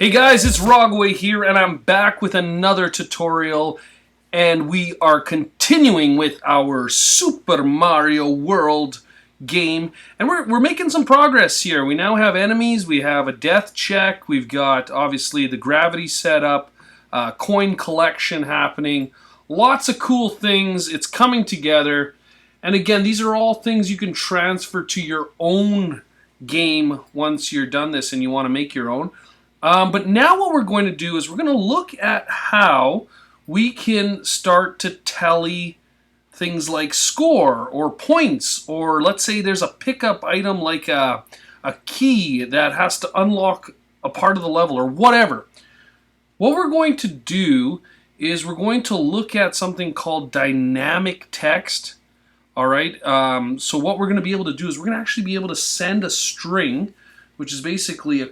Hey guys, it's Rogway here, and I'm back with another tutorial, and we are continuing with our Super Mario World game, and we're making some progress here. We now have enemies, we have a death check, we've got obviously the gravity setup, coin collection happening, lots of cool things. It's coming together, and again, these are all things you can transfer to your own game once you're done this and you want to make your own. But now what we're going to do is we're going to look at how we can start to tally things like score or points, or let's say there's a pickup item like a key that has to unlock a part of the level or whatever. What we're going to do is we're going to look at something called dynamic text. All right, so what we're going to be able to do is we're going to actually be able to send a string, which is basically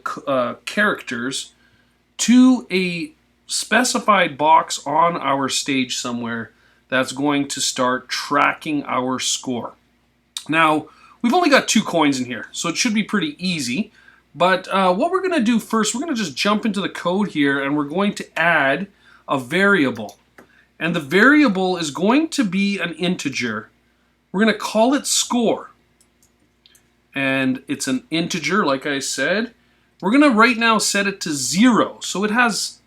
characters, to a specified box on our stage somewhere that's going to start tracking our score. Now, we've only got 2 coins in here, so it should be pretty easy. But what we're going to do first, we're going to just jump into the code here, and we're going to add a variable. And the variable is going to be an integer. We're going to call it score. And it's an integer, like I said. We're going to right now set it to 0, so it has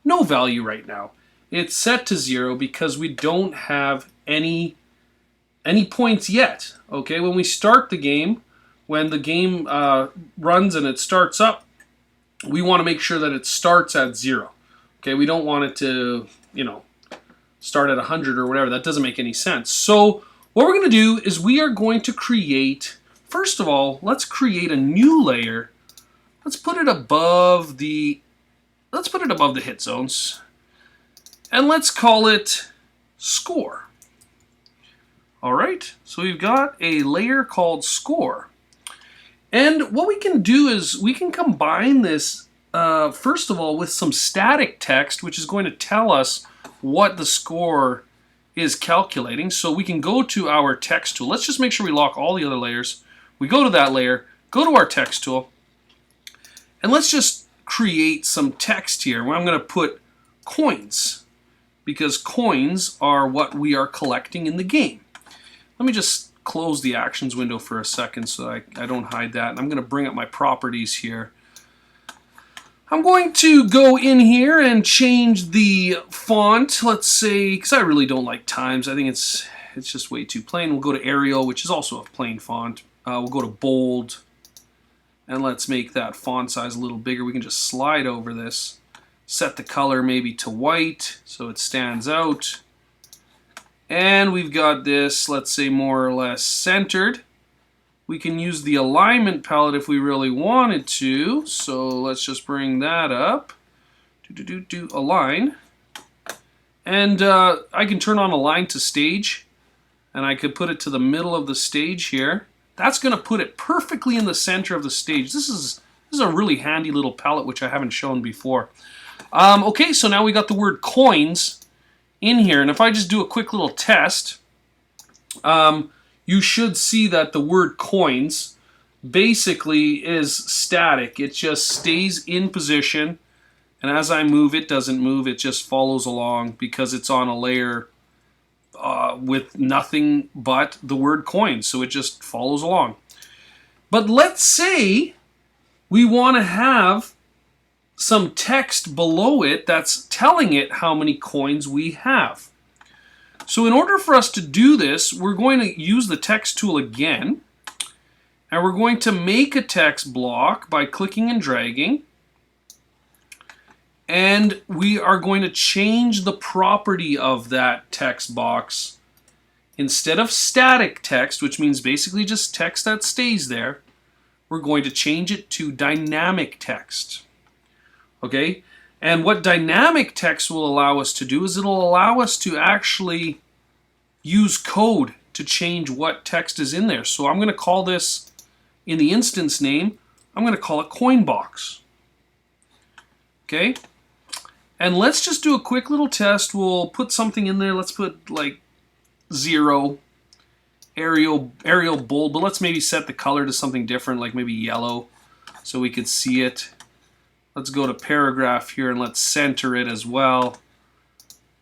no value right now. It's set to 0 because we don't have any points yet. Okay, when we start the game, when the game runs and it starts up, we want to make sure that it starts at 0. Okay, we don't want it to, start at 100 or whatever. That doesn't make any sense. So what we're going to do is we are going to create, first of all, let's create a new layer. Let's put it above the hit zones. And let's call it score. All right, so we've got a layer called score. And what we can do is we can combine this, first of all, with some static text, which is going to tell us what the score is calculating. So we can go to our text tool. Let's just make sure we lock all the other layers. We go to that layer, go to our text tool, and let's just create some text here where I'm going to put coins, because coins are what we are collecting in the game. Let me just close the actions window for a second so I don't hide that. And I'm going to bring up my properties here. I'm going to go in here and change the font, let's say, because I really don't like Times. I think it's just way too plain. We'll go to Arial, which is also a plain font. We'll go to bold, and let's make that font size a little bigger. We can just slide over this, set the color maybe to white so it stands out. And we've got this, let's say, more or less centered. We can use the alignment palette if we really wanted to. So let's just bring that up. Align. And I can turn on align to stage. And I could put it to the middle of the stage here. That's going to put it perfectly in the center of the stage. This is a really handy little palette, which I haven't shown before. Okay, so now we got the word coins in here. And if I just do a quick little test, you should see that the word coins basically is static. It just stays in position, and as I move, it doesn't move. It just follows along because it's on a layer with nothing but the word coins, so it just follows along. But let's say we want to have some text below it that's telling it how many coins we have. So in order for us to do this, we're going to use the text tool again, and we're going to make a text block by clicking and dragging, and we are going to change the property of that text box. Instead of static text, which means basically just text that stays there, we're going to change it to dynamic text. Okay? And what dynamic text will allow us to do is it'll allow us to actually use code to change what text is in there. So I'm going to call this, in the instance name, I'm going to call it coin box. Okay? And let's just do a quick little test. We'll put something in there. Let's put like 0, Arial bold, but let's maybe set the color to something different, like maybe yellow, so we could see it. Let's go to paragraph here and let's center it as well.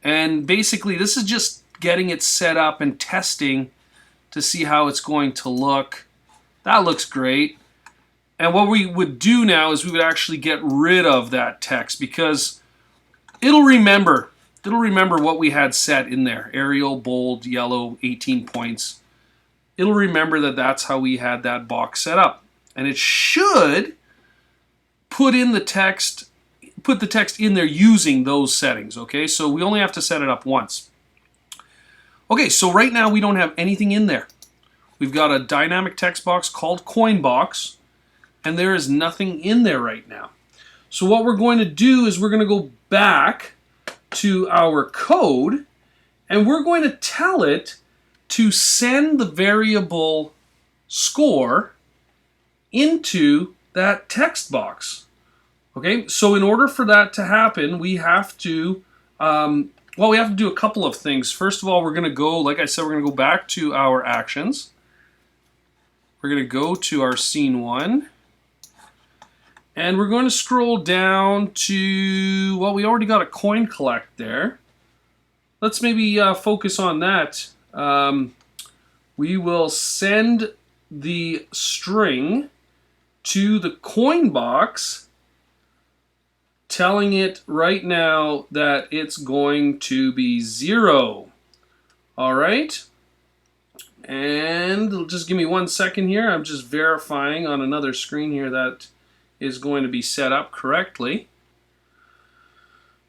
And basically this is just getting it set up and testing to see how it's going to look. That looks great. And what we would do now is we would actually get rid of that text because it'll remember what we had set in there. Arial, bold, yellow, 18 points. It'll remember that that's how we had that box set up. And it should put the text in there using those settings, okay? So we only have to set it up once. Okay, so right now we don't have anything in there. We've got a dynamic text box called coin box, and there is nothing in there right now. So what we're going to do is we're going to go back to our code, and we're going to tell it to send the variable score into that text box. Okay, so in order for that to happen, we have to, we have to do a couple of things. First of all, we're going to go, like I said, we're going to go back to our actions. We're going to go to our scene 1. And we're going to scroll down to, well, we already got a coin collect there. Let's maybe focus on that. We will send the string to the coin box, telling it right now that it's going to be 0. All right. And just give me 1 second here. I'm just verifying on another screen here that is going to be set up correctly.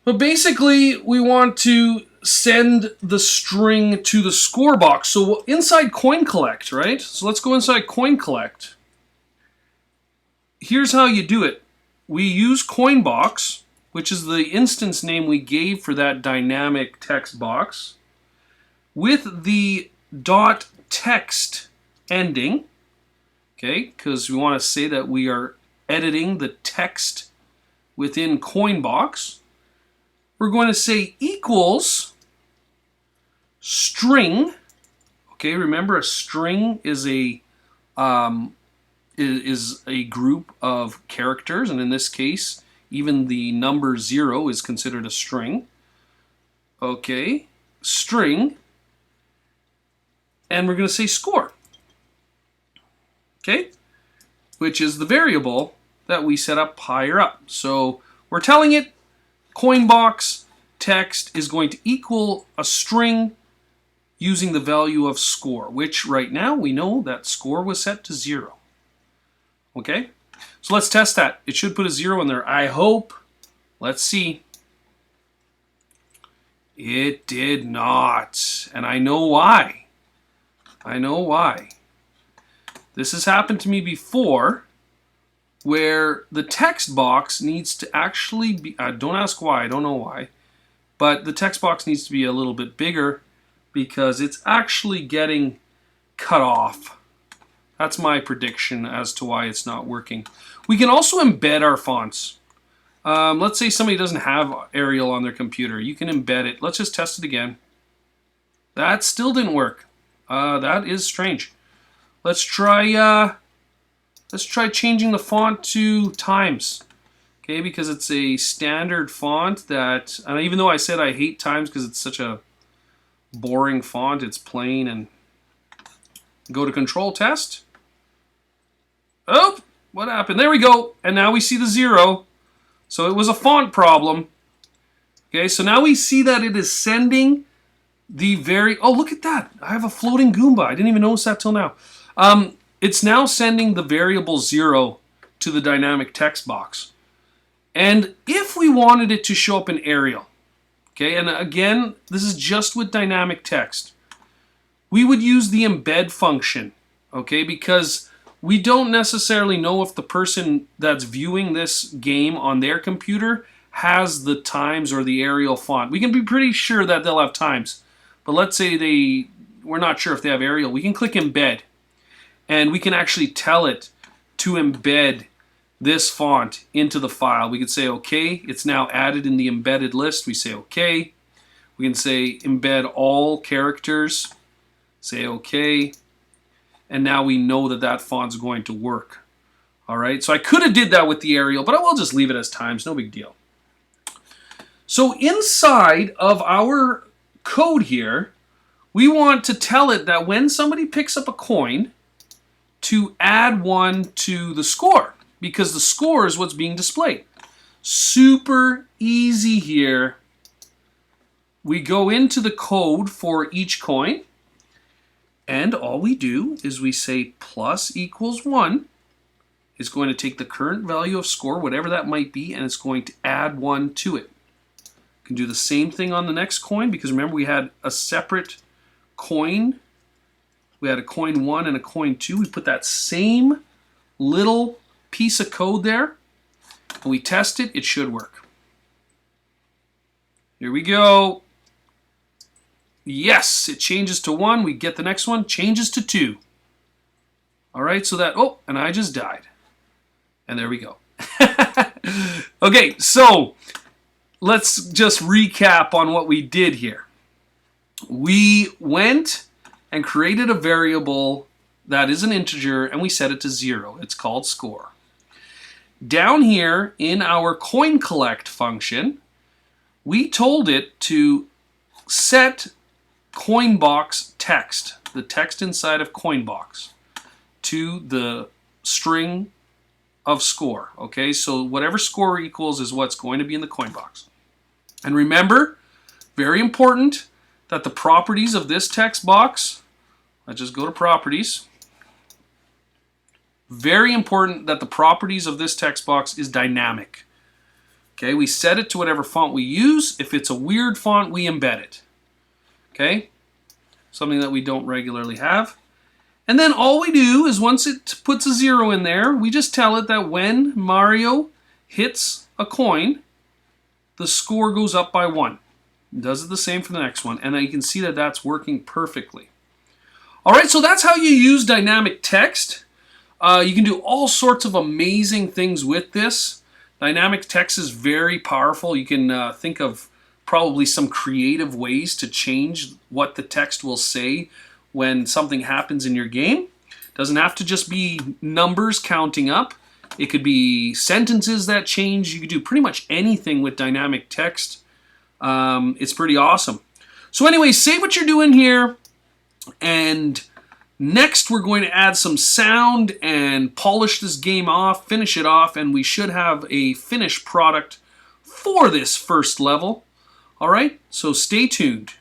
But basically, we want to send the string to the score box. So inside coin collect, right? So let's go inside coin collect. Here's how you do it. We use coin box, which is the instance name we gave for that dynamic text box, with the .text ending, okay, because we want to say that we are editing the text within coin box. We're going to say equals string. Okay, remember a string is a group of characters, and in this case, even the number 0 is considered a string. Okay, string, and we're going to say score. Okay, which is the variable that we set up higher up. So we're telling it coin box text is going to equal a string using the value of score, which right now we know that score was set to 0. Okay, so let's test that. It should put a 0 in there, I hope. Let's see. It did not, and I know why. I know why. This has happened to me before, where the text box needs to actually be, don't ask why, I don't know why, but the text box needs to be a little bit bigger because it's actually getting cut off. That's my prediction as to why it's not working. We can also embed our fonts. Let's say somebody doesn't have Arial on their computer. You can embed it. Let's just test it again. That still didn't work. That is strange. Let's try changing the font to Times. Okay, because it's a standard font that, and even though I said I hate Times because it's such a boring font, it's plain, and go to control test. Oh, what happened? There we go. And now we see the 0. So it was a font problem. Okay, so now we see that it is sending the oh, look at that. I have a floating Goomba. I didn't even notice that till now. It's now sending the variable 0 to the dynamic text box. And if we wanted it to show up in Arial, okay, and again, this is just with dynamic text, we would use the embed function, okay, because we don't necessarily know if the person that's viewing this game on their computer has the Times or the Arial font. We can be pretty sure that they'll have Times, but let's say we're not sure if they have Arial. We can click embed, and we can actually tell it to embed this font into the file. We could say, okay, it's now added in the embedded list. We say, okay. We can say embed all characters. Say, okay. And now we know that that font's going to work. All right, so I could have did that with the aerial, but I will just leave it as times, no big deal. So inside of our code here, we want to tell it that when somebody picks up a coin, to add 1 to the score, because the score is what's being displayed. Super easy here. We go into the code for each coin, and all we do is we say plus equals 1. It's going to take the current value of score, whatever that might be, and it's going to add 1 to it. You can do the same thing on the next coin, because remember we had a separate coin. We had a coin 1 and a coin 2. We put that same little piece of code there, and we test it. It should work. Here we go. Yes, it changes to 1. We get the next one, changes to 2. All right, so that, oh, and I just died. And there we go. Okay, so let's just recap on what we did here. We went and created a variable that is an integer, and we set it to 0. It's called score. Down here in our coin collect function, we told it to set coinbox text, the text inside of coinbox, to the string of score. Okay, so whatever score equals is what's going to be in the coin box. And remember, very important, that the properties of this text box, let's just go to properties. Very important that the properties of this text box is dynamic. Okay, we set it to whatever font we use. If it's a weird font, we embed it. Okay, something that we don't regularly have. And then all we do is once it puts a 0 in there, we just tell it that when Mario hits a coin, the score goes up by 1. It does it the same for the next one, and you can see that that's working perfectly. All right, so that's how you use dynamic text. You can do all sorts of amazing things with this. Dynamic text is very powerful. You can think of probably some creative ways to change what the text will say when something happens in your game. Doesn't have to just be numbers counting up. It could be sentences that change. You could do pretty much anything with dynamic text. It's pretty awesome. So anyway, save what you're doing here, and next we're going to add some sound and polish this game off, finish it off, and we should have a finished product for this first level. All right, so stay tuned.